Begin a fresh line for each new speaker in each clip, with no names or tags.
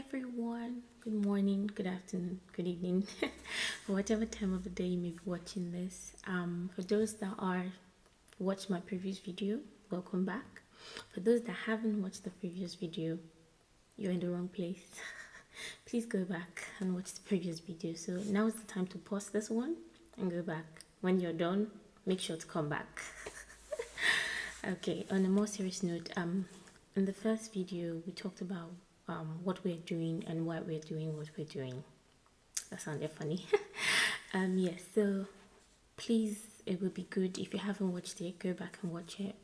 everyone. Good morning, good afternoon, good evening, whatever time of the day you may be watching this. For those that are watched my previous video, welcome back. For those that haven't watched the previous video, you're in the wrong place. Please go back and watch the previous video. So now is the time to pause this one and go back. When you're done, make sure to come back. Okay, on a more serious note, in the first video we talked about what we're doing and why we're doing what we're doing. That sounded funny. Yes, so please, it would be good if you haven't watched it, go back and watch it.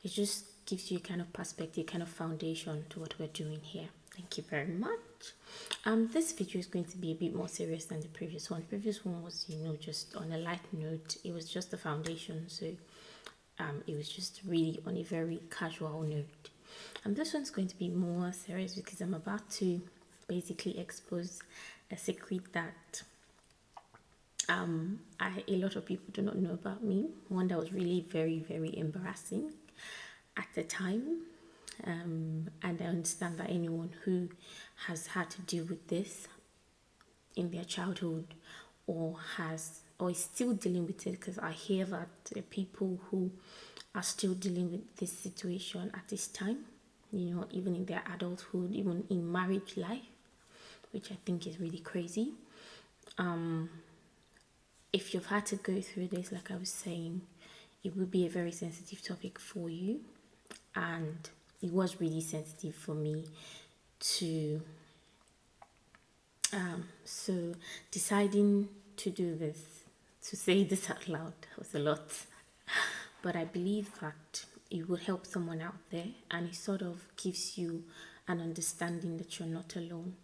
It just gives you a kind of perspective, kind of foundation to what we're doing here. Thank you very much. This video is going to be a bit more serious than the previous one. The previous one was, just on a light note. It was just the foundation, so it was just really on a very casual note. And this one's going to be more serious because I'm about to basically expose a secret that a lot of people do not know about me. One that was really very, very embarrassing at the time. And I understand that anyone who has had to deal with this in their childhood or is still dealing with it, because I hear that there are people who are still dealing with this situation at this time, even in their adulthood, even in marriage life, which I think is really crazy. If you've had to go through this, like I was saying, it would be a very sensitive topic for you, and it was really sensitive for me to so deciding to do this, to say this out loud, was a lot. But I believe that it will help someone out there, and it sort of gives you an understanding that you're not alone.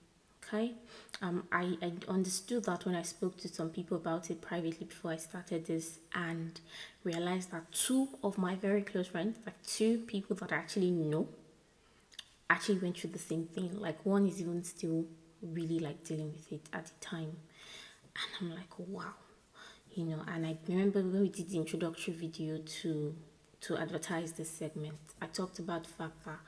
Okay, I understood that when I spoke to some people about it privately before I started this, and realized that two of my very close friends, like two people that I actually know, actually went through the same thing. Like one is even still really like dealing with it at the time, and I'm like, wow. And I remember when we did the introductory video to advertise this segment, I talked about the fact that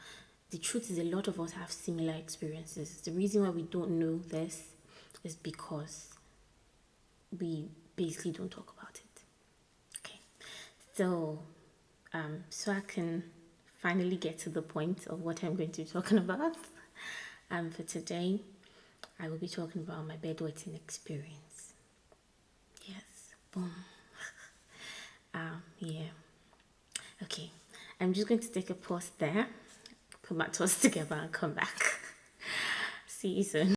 the truth is a lot of us have similar experiences. The reason why we don't know this is because we basically don't talk about it. Okay, so so I can finally get to the point of what I'm going to be talking about. For today, I will be talking about my bedwetting experience. Yes. Boom. Yeah. Okay. I'm just going to take a pause there, put my thoughts together, and come back. See you soon.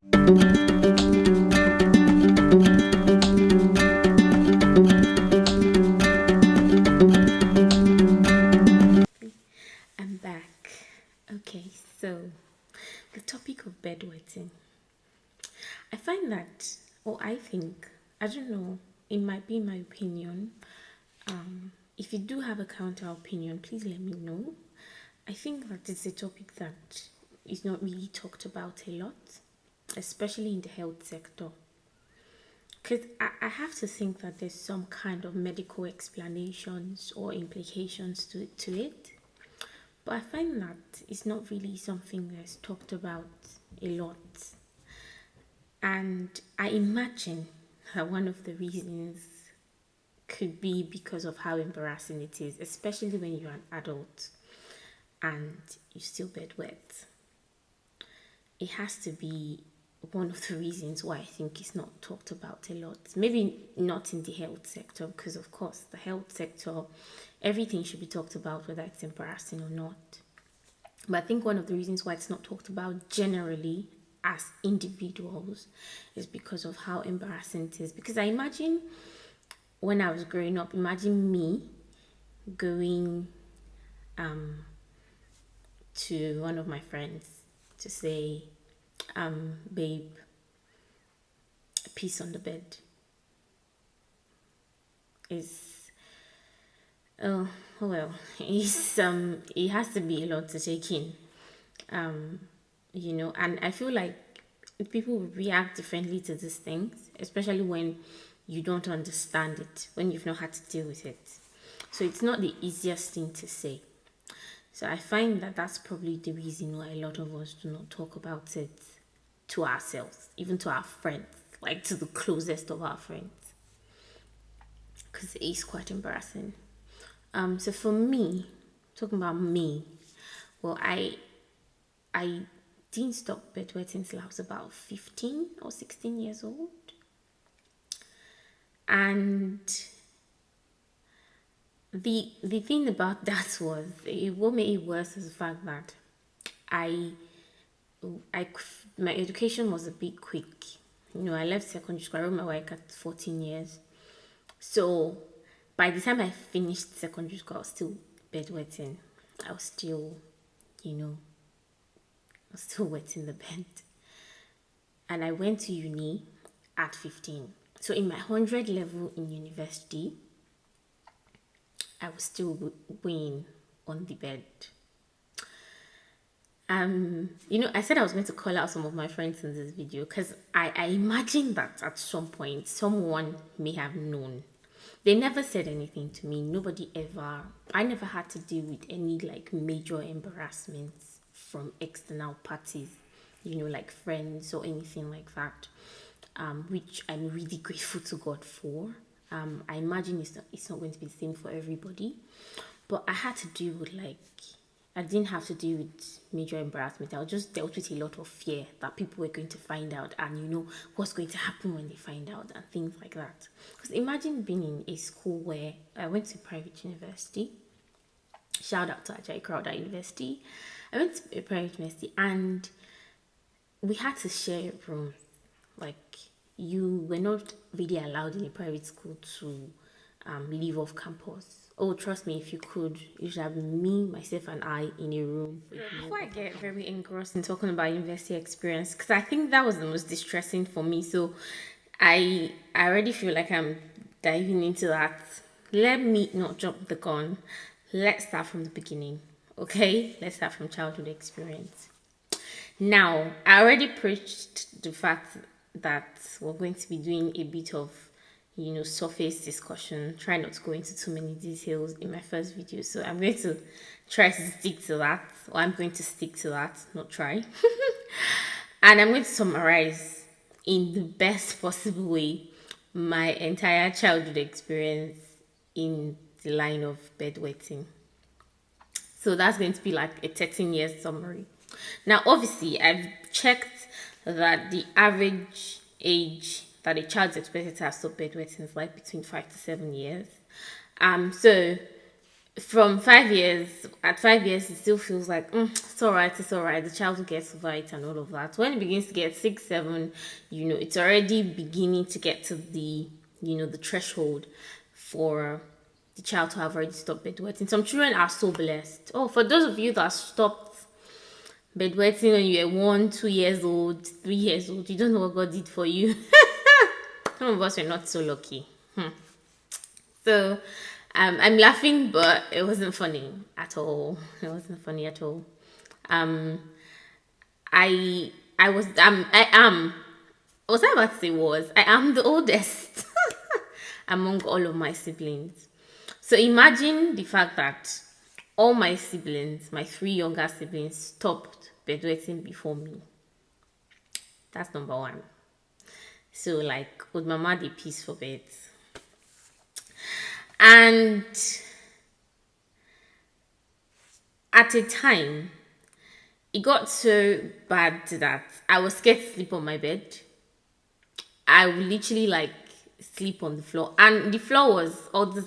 I'm back. Okay, so the topic of bedwetting. I find that, I don't know, it might be my opinion. If you do have a counter opinion, please let me know. I think that it's a topic that is not really talked about a lot, especially in the health sector. Because I have to think that there's some kind of medical explanations or implications to it. But I find that it's not really something that's talked about a lot. And I imagine that one of the reasons could be because of how embarrassing it is, especially when you're an adult and you still bedwet. It has to be one of the reasons why I think it's not talked about a lot. Maybe not in the health sector, because of course the health sector, everything should be talked about, whether it's embarrassing or not. But I think one of the reasons why it's not talked about generally as individuals is because of how embarrassing it is. Because I imagine when I was growing up, imagine me going to one of my friends to say, babe, peace on the bed. It has to be a lot to take in. And I feel like people react differently to these things, especially when you don't understand it, when you've not had to deal with it. So it's not the easiest thing to say. So I find that that's probably the reason why a lot of us do not talk about it to ourselves, even to our friends, like to the closest of our friends, because it is quite embarrassing. So for me, talking about me, well, I didn't stop bedwetting till I was about 15 or 16 years old. And the thing about that was, what made it worse is the fact that my education was a bit quick. I left secondary school. I wrote my work at 14 years. So by the time I finished secondary school, I was still bedwetting. I was still, wetting the bed. And I went to uni at 15. So in my 100 level in university, I was still weighing on the bed. I said I was going to call out some of my friends in this video because I imagine that at some point someone may have known. They never said anything to me. I never had to deal with any major embarrassments from external parties, like friends or anything like that, which I'm really grateful to God for. I imagine it's not going to be the same for everybody, but I had to deal with I didn't have to deal with major embarrassment. I just dealt with a lot of fear that people were going to find out and what's going to happen when they find out and things like that. Because imagine being in a school where I went to a private university. Shout out to Ajay Crowder University. I went to a private university and we had to share rooms. You were not really allowed in a private school to leave off campus. Oh, trust me, if you could, it should have been me, myself, and I in a room. Before I get very engrossed in talking about university experience, because I think that was the most distressing for me. So I already feel like I'm diving into that. Let me not jump the gun. Let's start from the beginning, okay? Let's start from childhood experience. Now, I already preached the fact that we're going to be doing a bit of surface discussion. Try not to go into too many details in my first video, so I'm going to try to stick to that, or I'm going to stick to that, not try. And I'm going to summarize in the best possible way my entire childhood experience in the line of bedwetting. So that's going to be like a 13-year summary. Now, obviously, I've checked that the average age that a child is expected to have stopped bedwetting is between 5 to 7 years. So from 5 years, at 5 years, it still feels like it's all right, the child will get over it and all of that. When it begins to get 6, 7, it's already beginning to get to the the threshold for the child to have already stopped bedwetting. Some children are so blessed. Oh, for those of you that stopped bedwetting when you were 1, 2 years old, 3 years old, you don't know what God did for you. Some of us were not so lucky. So I'm laughing, but it wasn't funny at all. It wasn't funny at all. I am the oldest among all of my siblings. So imagine the fact that all my siblings, my 3 younger siblings, stopped bedwetting before me. That's number 1. So would mama dey peace for bed? And at a time, it got so bad that I was scared to sleep on my bed. I would literally sleep on the floor, and the floor was all this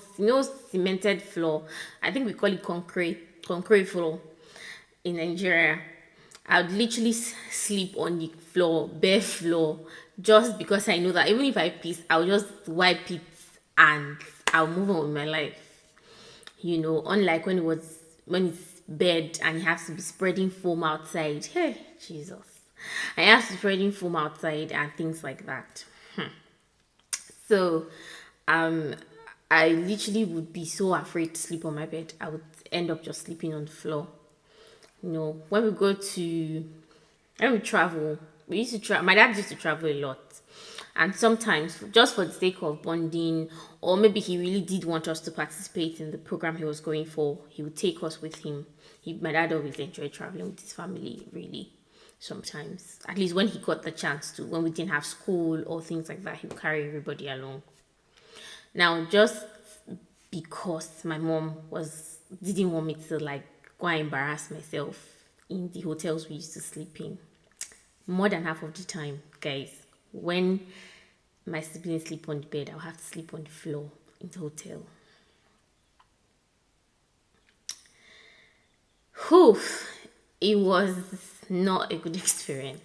cemented floor. I think we call it concrete floor in Nigeria. I would literally sleep on the floor, bare floor, just because I know that even if I piss, I'll just wipe it and I'll move on with my life. Unlike when it's bed and you have to be spreading foam outside. Hey, Jesus. I have to be spreading foam outside and things like that. So, I literally would be so afraid to sleep on my bed. I would end up just sleeping on the floor. When we travel, my dad used to travel a lot. And sometimes, just for the sake of bonding, or maybe he really did want us to participate in the program he was going for, he would take us with him. My dad always enjoyed traveling with his family, really. sometimes. At least when he got the chance to, when we didn't have school or things like that, he would carry everybody along. Now, just because my mom didn't want me to like go and embarrass myself in the hotels we used to sleep in, more than half of the time, guys, when my siblings sleep on the bed, I'll have to sleep on the floor in the hotel. Whew, it was not a good experience,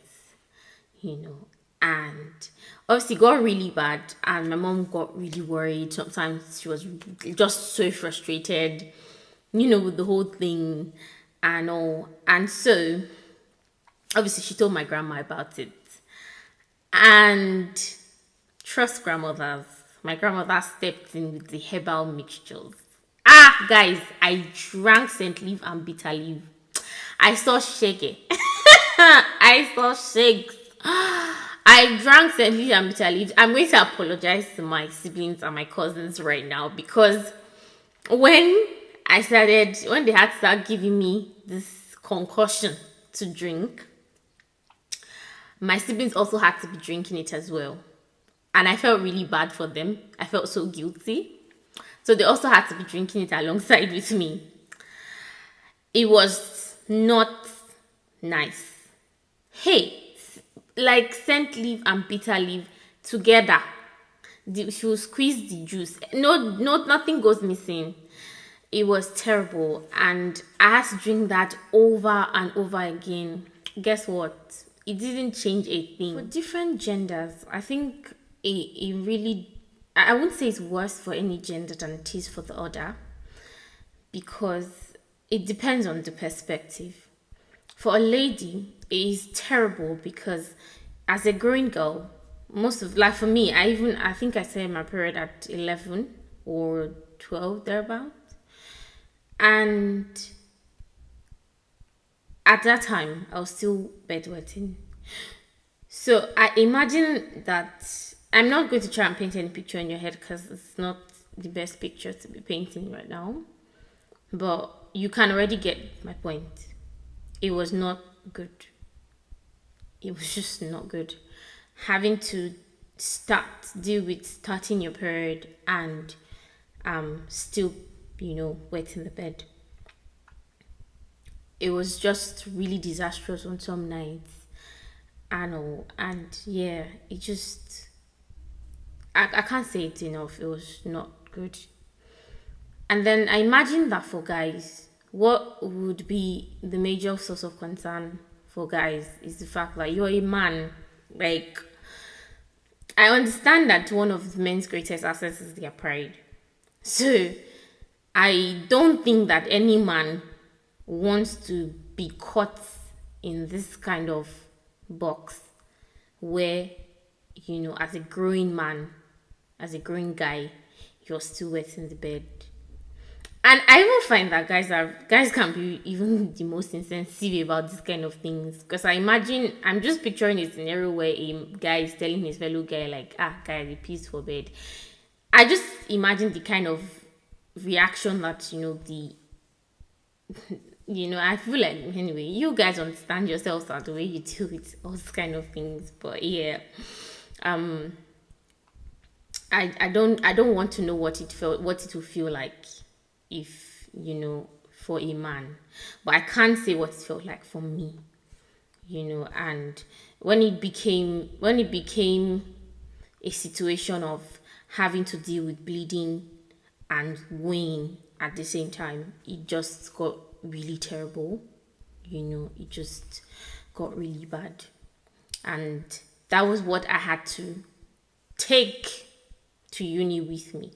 and obviously it got really bad, and my mom got really worried. Sometimes she was just so frustrated, with the whole thing and all. And so obviously she told my grandma about it, and trust grandmothers, my grandmother stepped in with the herbal mixtures. Guys, I drank scent leaf and bitter leaf. I saw shege. I saw shakes. I drank scent leaf and bitter leaf. I'm going to apologize to my siblings and my cousins right now, because when they had to start giving me this concoction to drink, my siblings also had to be drinking it as well. And I felt really bad for them. I felt so guilty. So they also had to be drinking it alongside with me. It was not nice. Hey, like scent leaf and bitter leaf together. She will squeeze the juice. No, nothing goes missing. It was terrible. And I had to drink that over and over again. Guess what? It didn't change a thing. For different genders, I think it really, I wouldn't say it's worse for any gender than it is for the other, because it depends on the perspective. For a lady, it is terrible because as a growing girl, like for me, I think I started my period at 11 or 12, thereabout. And at that time, I was still bedwetting. So I imagine that, I'm not going to try and paint any picture in your head because it's not the best picture to be painting right now. But you can already get my point. It was not good. It was just not good. Having to deal with starting your period and still, wet in the bed. It was just really disastrous on some nights. And yeah, it just, I can't say it enough. It was not good. And then I imagine that for guys, what would be the major source of concern for guys is the fact that you're a man. Like, I understand that one of men's greatest assets is their pride. So I don't think that any man wants to be caught in this kind of box where, as a growing man, as a growing guy, you're still wet in the bed. And I even find that guys can be even the most insensitive about this kind of things, because I'm just picturing a scenario where a guy is telling his fellow guy like, guy, the piece for bed. I just imagine the kind of reaction that I feel like, anyway, you guys understand yourselves and the way you deal with all these kind of things. But yeah, I don't want to know what it will feel like if, for a man. But I can't say what it felt like for me, and when it became a situation of having to deal with bleeding and weighing at the same time, it just got really terrible. It just got really bad. And that was what I had to take to uni with me.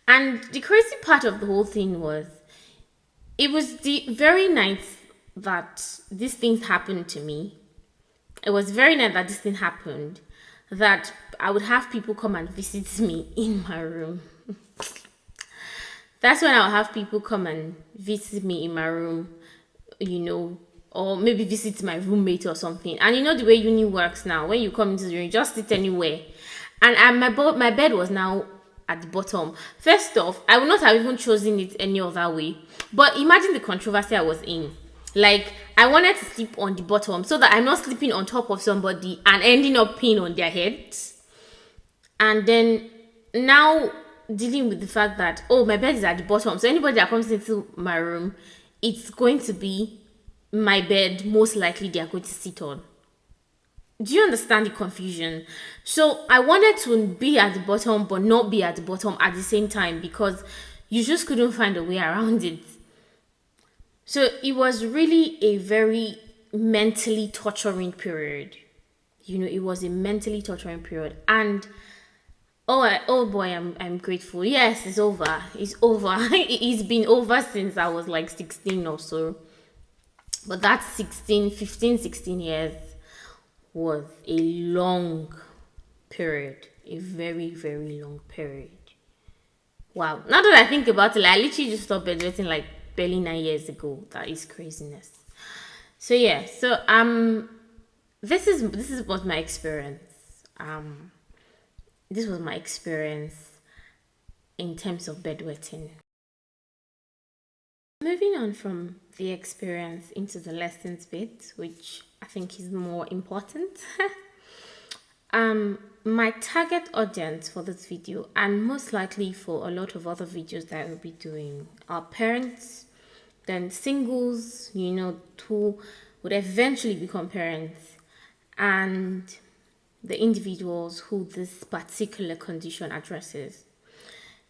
And the crazy part of the whole thing was, it was the very night that these things happened to me. It was very night that this thing happened that I would have people come and visit me in my room. That's when I'll have people come and visit me in my room, or maybe visit my roommate or something. And the way uni works now, when you come into the room, you just sit anywhere. And my bed was now at the bottom. First off, I would not have even chosen it any other way. But imagine the controversy I was in. Like, I wanted to sleep on the bottom so that I'm not sleeping on top of somebody and ending up peeing on their heads. And then now dealing with the fact that, oh, my bed is at the bottom. So anybody that comes into my room, it's going to be my bed, most likely they are going to sit on. Do you understand the confusion? So I wanted to be at the bottom but not be at the bottom at the same time, because you just couldn't find a way around it. So it was really a very mentally torturing period. It was a mentally torturing period. And oh boy, I'm grateful. Yes, it's over. It's over. It's been over since I was like 16 or so. But that 15, 16 years was a long period. A very, very long period. Wow. Now that I think about it, I literally just stopped bedwetting like barely 9 years ago. That is craziness. So yeah. So this was my experience. This was my experience in terms of bedwetting. Moving on from the experience into the lessons bit, which I think is more important. My target audience for this video, and most likely for a lot of other videos that I will be doing, are parents, then singles, who would eventually become parents, and the individuals who this particular condition addresses.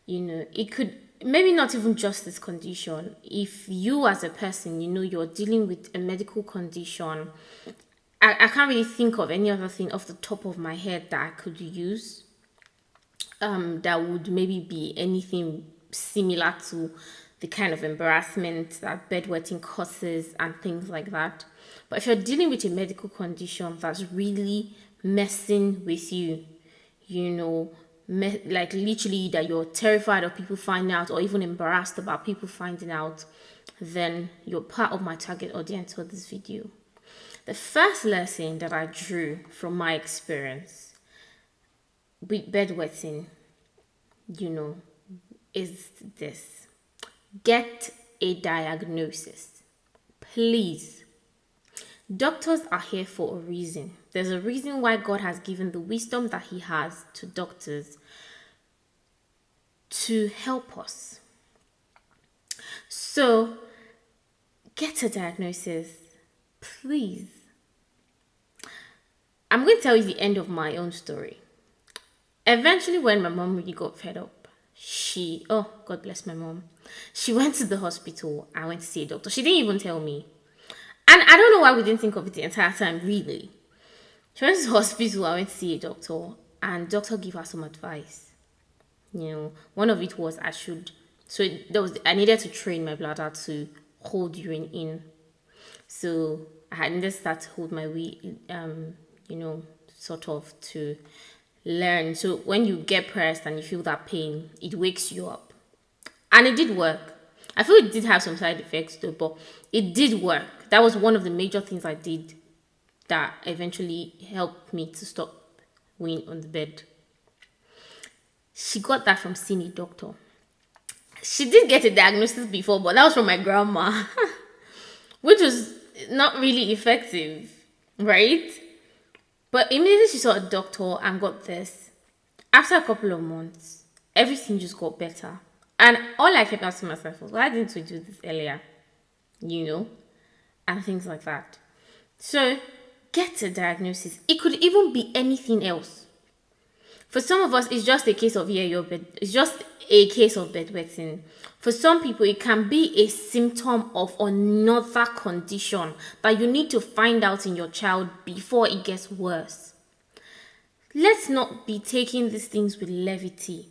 It could maybe not even just this condition. If you as a person, you're dealing with a medical condition, I can't really think of any other thing off the top of my head that I could use that would maybe be anything similar to the kind of embarrassment that bedwetting causes and things like that. But if you're dealing with a medical condition that's really messing with you, like literally that you're terrified of people finding out or even embarrassed about people finding out, then you're part of my target audience for this video. The first lesson that I drew from my experience with bedwetting, is this: get a diagnosis, please. Doctors are here for a reason. There's a reason why God has given the wisdom that He has to doctors to help us. So, get a diagnosis, please. I'm going to tell you the end of my own story. Eventually, when my mom really got fed up, God bless my mom, she went to the hospital. I went to see a doctor. She didn't even tell me. And I don't know why we didn't think of it the entire time, really. She went to the hospital. I went to see a doctor, and doctor gave her some advice. One of it was I needed to train my bladder to hold urine in. So I needed to start to hold my wee, sort of to learn. So when you get pressed and you feel that pain, it wakes you up. And it did work. I feel it did have some side effects though, but it did work. That was one of the major things I did that eventually helped me to stop weeing on the bed. She got that from seeing a doctor. She did get a diagnosis before, but that was from my grandma, which was not really effective, right? But immediately she saw a doctor and got this. After a couple of months, everything just got better. And all I kept asking myself was, why didn't we do this earlier? And things like that. So, get a diagnosis. It could even be anything else. For some of us, it's just a case of it's just a case of bedwetting. For some people, it can be a symptom of another condition that you need to find out in your child before it gets worse. Let's not be taking these things with levity.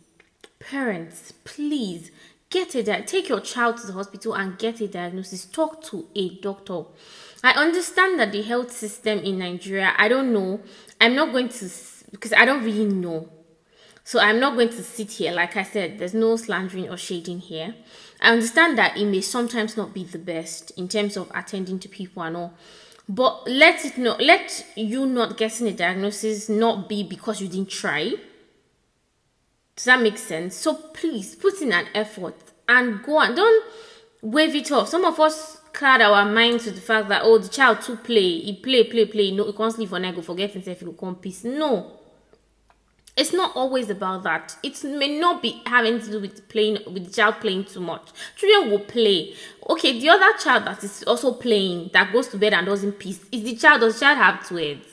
Parents, please take your child to the hospital and get a diagnosis. Talk to a doctor. I understand that the health system in Nigeria, I don't know. I'm not going to, because I don't really know. So I'm not going to sit here. Like I said, there's no slandering or shading here. I understand that it may sometimes not be the best in terms of attending to people and all. But let you not getting a diagnosis not be because you didn't try. Does that make sense? So please put in an effort and go on. Don't wave it off. Some of us cloud our minds with the fact that, oh, the child to play, he play, no, he can't sleep for night, go forget himself, he go come peace. No, it's not always about that. It may not be having to do with playing, with the child playing too much. Children will play. Okay, the other child that is also playing, that goes to bed and doesn't peace, is the child, does the child have two heads?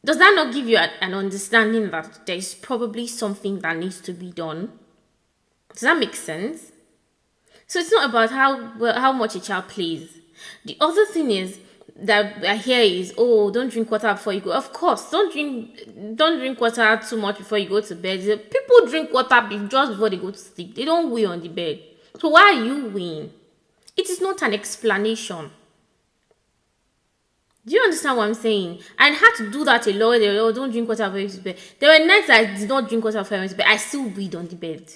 Does that not give you an understanding that there is probably something that needs to be done? Does that make sense? So it's not about how much a child plays. The other thing is that I hear is, oh, don't drink water before you go. Of course, don't drink water too much before you go to bed. People drink water just before they go to sleep. They don't wee on the bed. So why are you weeing? It is not an explanation. Do you understand what I'm saying? I had to do that a lot. They were, oh, don't drink water before you go to bed. There were nights I did not drink water before I went to bed. I still weed on the bed.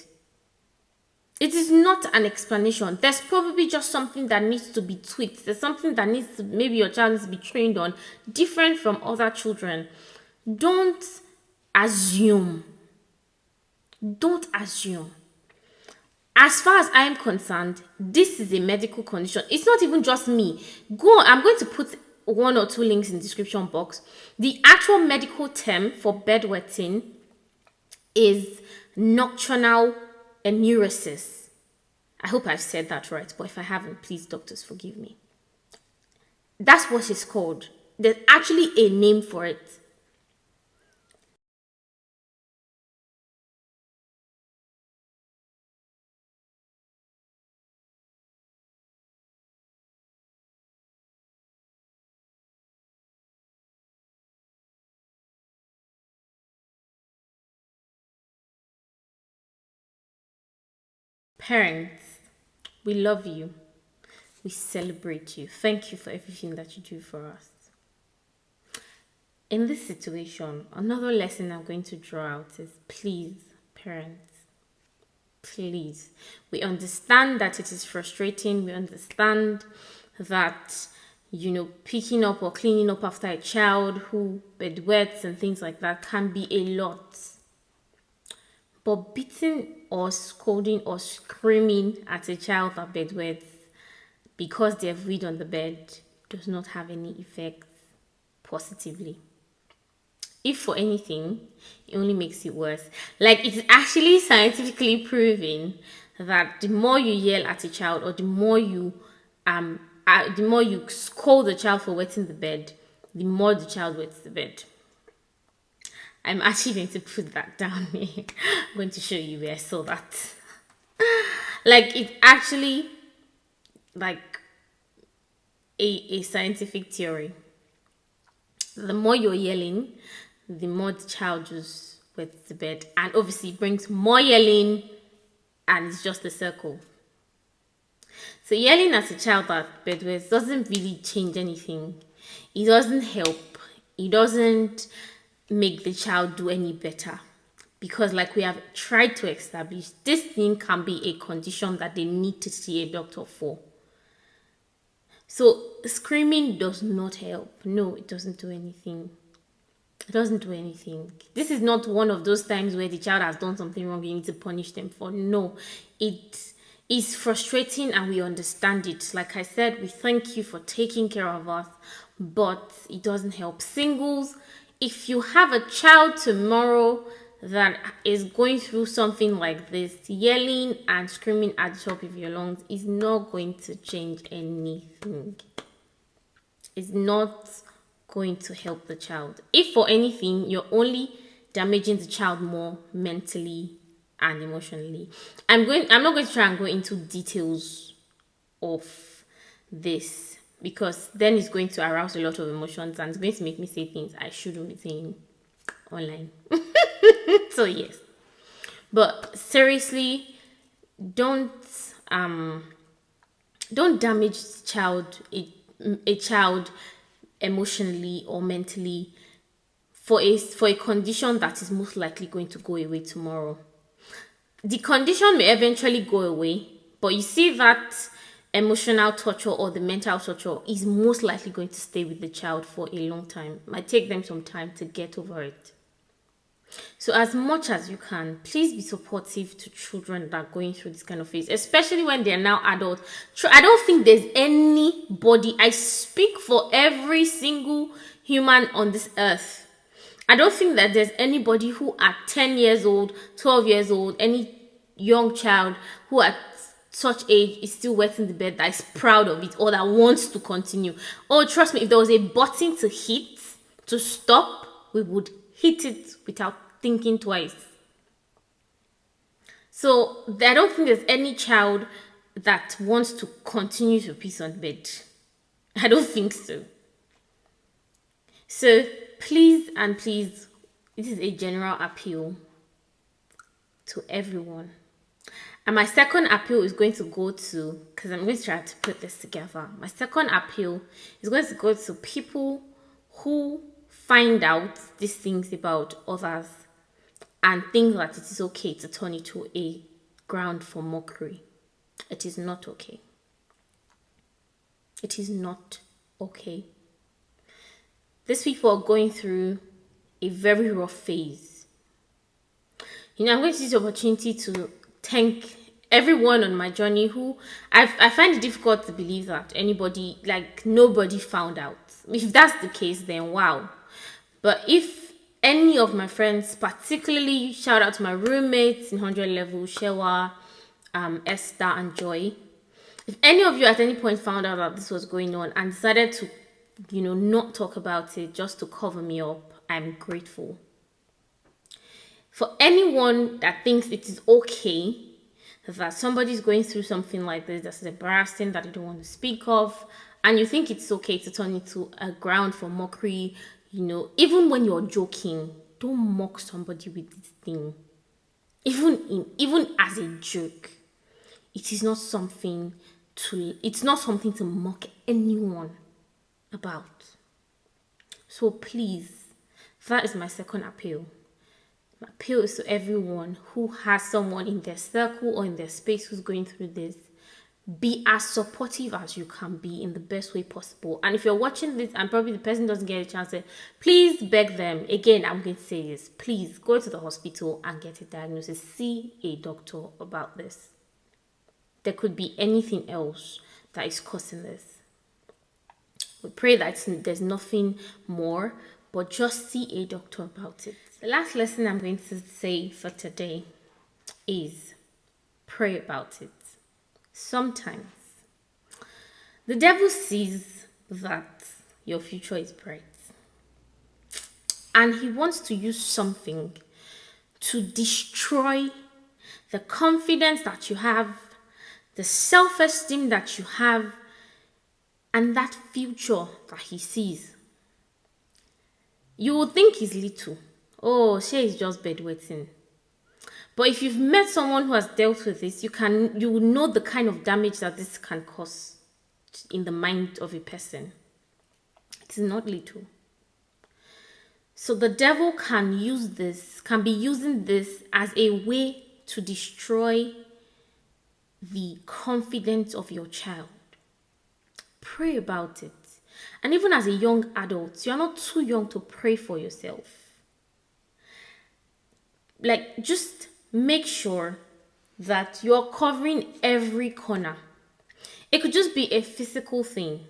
It is not an explanation. There's probably just something that needs to be tweaked. There's something that needs to, maybe your child needs to be trained on, different from other children. Don't assume. Don't assume. As far as I am concerned, this is a medical condition. It's not even just me. I'm going to put 1 or 2 links in the description box. The actual medical term for bedwetting is nocturnal Enuresis. I hope I've said that right, but if I haven't, please, doctors, forgive me. That's what it's called. There's actually a name for it. Parents, we love you. We celebrate you. Thank you for everything that you do for us. In this situation, another lesson I'm going to draw out is, please, parents, please. We understand that it is frustrating. We understand that, picking up or cleaning up after a child who bedwets and things like that can be a lot. But beating or scolding or screaming at a child that bedwets because they have weed on the bed does not have any effect positively. If for anything, it only makes it worse. Like, it's actually scientifically proven that the more you yell at a child, or the more you scold the child for wetting the bed, the more the child wets the bed. I'm actually going to put that down here. I'm going to show you where I saw that. Like, it's actually like a scientific theory. The more you're yelling, the more the child just wets the bed. And obviously it brings more yelling, and it's just a circle. So yelling at a child that bedwets doesn't really change anything. It doesn't help. It doesn't make the child do any better, because like we have tried to establish, this thing can be a condition that they need to see a doctor for. So screaming does not help. No, it doesn't do anything. It doesn't do anything. This is not one of those times where the child has done something wrong, you need to punish them for. No, it is frustrating and we understand it. Like I said, we thank you for taking care of us, but it doesn't help. Singles, if you have a child tomorrow that is going through something like this, yelling and screaming at the top of your lungs is not going to change anything. It's not going to help the child. If for anything, you're only damaging the child more mentally and emotionally. I'm not going to try and go into details of this, because then it's going to arouse a lot of emotions and it's going to make me say things I shouldn't be saying online. So yes, but seriously, don't damage a child emotionally or mentally for a condition that is most likely going to go away tomorrow. The condition may eventually go away, but you see that emotional torture or the mental torture is most likely going to stay with the child for a long time. It might take them some time to get over it. So as much as you can, please be supportive to children that are going through this kind of phase, especially when they're now adults. I don't think there's anybody, I speak for every single human on this earth. I don't think that there's anybody who at 10 years old, 12 years old, any young child who at such age is still wetting the bed that is proud of it or that wants to continue. Oh, trust me, if there was a button to hit to stop, we would hit it without thinking twice. So I don't think there's any child that wants to continue to piss on bed. I don't think so. So please and please, this is a general appeal to everyone. And my second appeal is going to go to, because I'm going to try to put this together. My second appeal is going to go to people who find out these things about others and think that it is okay to turn it to a ground for mockery. It is not okay. It is not okay. These people are going through a very rough phase. I'm going to use the opportunity to thank everyone on my journey who I find it difficult to believe that anybody, like nobody found out. If that's the case, then wow. But if any of my friends, particularly shout out to my roommates in 100 level, Shewa, Esther and Joy, if any of you at any point found out that this was going on and decided to, not talk about it just to cover me up, I'm grateful. For anyone that thinks it is okay that somebody's going through something like this that's embarrassing, that you don't want to speak of, and you think it's okay to turn it to a ground for mockery, even when you're joking, don't mock somebody with this thing. Even as a joke, it's not something to mock anyone about. So please, that is my second appeal. My appeal is to everyone who has someone in their circle or in their space who's going through this. Be as supportive as you can be in the best way possible. And if you're watching this and probably the person doesn't get a chance, please beg them. Again, I'm going to say this. Please go to the hospital and get a diagnosis. See a doctor about this. There could be anything else that is causing this. We pray that there's nothing more, but just see a doctor about it. The last lesson I'm going to say for today is pray about it. Sometimes the devil sees that your future is bright and he wants to use something to destroy the confidence that you have, the self-esteem that you have, and that future that he sees. You will think he's little. Oh, she is just bedwetting. But if you've met someone who has dealt with this, you will know the kind of damage that this can cause in the mind of a person. It is not little. So the devil can be using this as a way to destroy the confidence of your child. Pray about it. And even as a young adult, you're not too young to pray for yourself. Just make sure that you're covering every corner. It could just be a physical thing,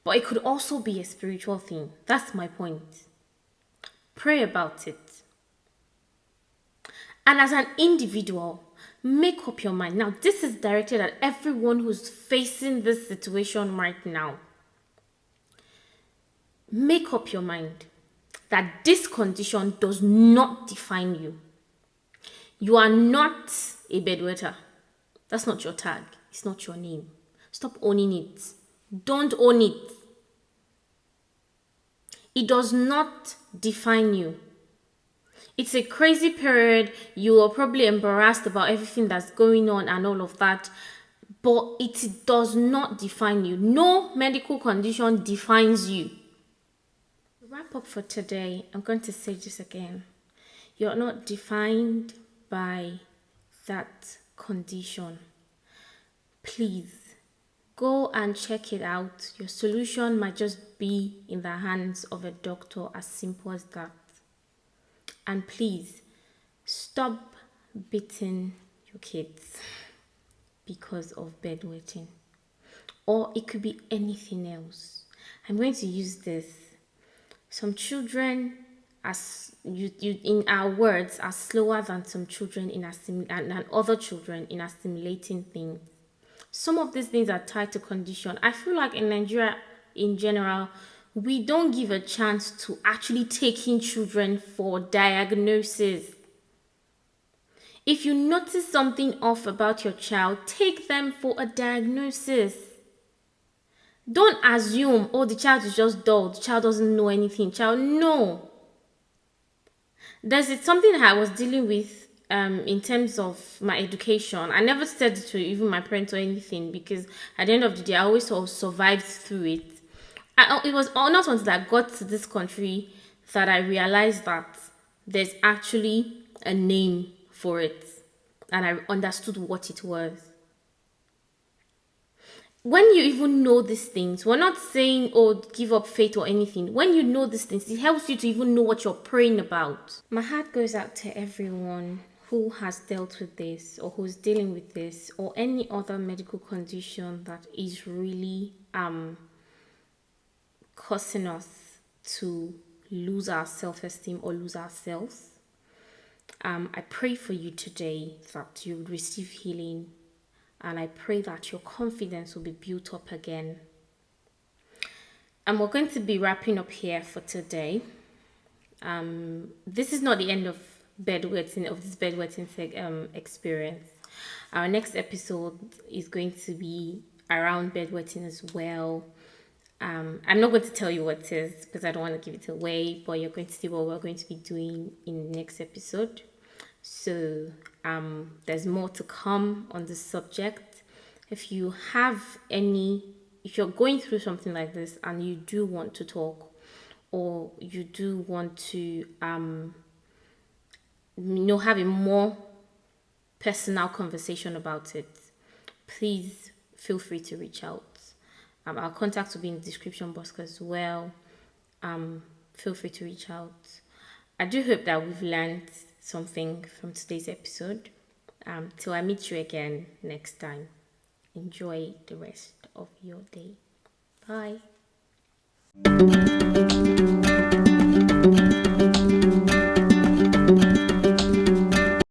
but it could also be a spiritual thing. That's my point. Pray about it. And as an individual, make up your mind. Now, this is directed at everyone who's facing this situation right now. Make up your mind that this condition does not define you. You are not a bedwetter. That's not your tag. It's not your name. Stop owning it. Don't own it. It does not define you. It's a crazy period. You are probably embarrassed about everything that's going on and all of that. But it does not define you. No medical condition defines you. To wrap up for today, I'm going to say this again. You're not defined by that condition. Please go and check it out. Your solution might just be in the hands of a doctor, as simple as that. And please stop beating your kids because of bedwetting, or it could be anything else. I'm going to use this. Some children, as you in our words, are slower than some children in and other children in assimilating things. Some of these things are tied to condition. I feel like in Nigeria, in general, we don't give a chance to actually take in children for diagnosis. If you notice something off about your child, take them for a diagnosis. Don't assume, oh, the child is just dull, the child doesn't know anything. Child, no. There's something that I was dealing with in terms of my education. I never said it to even my parents or anything, because at the end of the day, I always sort of survived through it. It was not until I got to this country that I realized that there's actually a name for it, and I understood what it was. When you even know these things, we're not saying, oh, give up faith or anything. When you know these things, it helps you to even know what you're praying about. My heart goes out to everyone who has dealt with this, or who's dealing with this, or any other medical condition that is really causing us to lose our self-esteem or lose ourselves. I pray for you today that you receive healing, and I pray that your confidence will be built up again. And we're going to be wrapping up here for today. This is not the end of this bedwetting experience. Our next episode is going to be around bedwetting as well. I'm not going to tell you what it is because I don't want to give it away, but you're going to see what we're going to be doing in the next episode. So there's more to come on this subject. If you're going through something like this and you do want to talk, or you do want to have a more personal conversation about it, please feel free to reach out. Our contacts will be in the description box as well. Feel free to reach out. I do hope that we've learned something from today's episode. Till I meet you again next time, enjoy the rest of your day. Bye.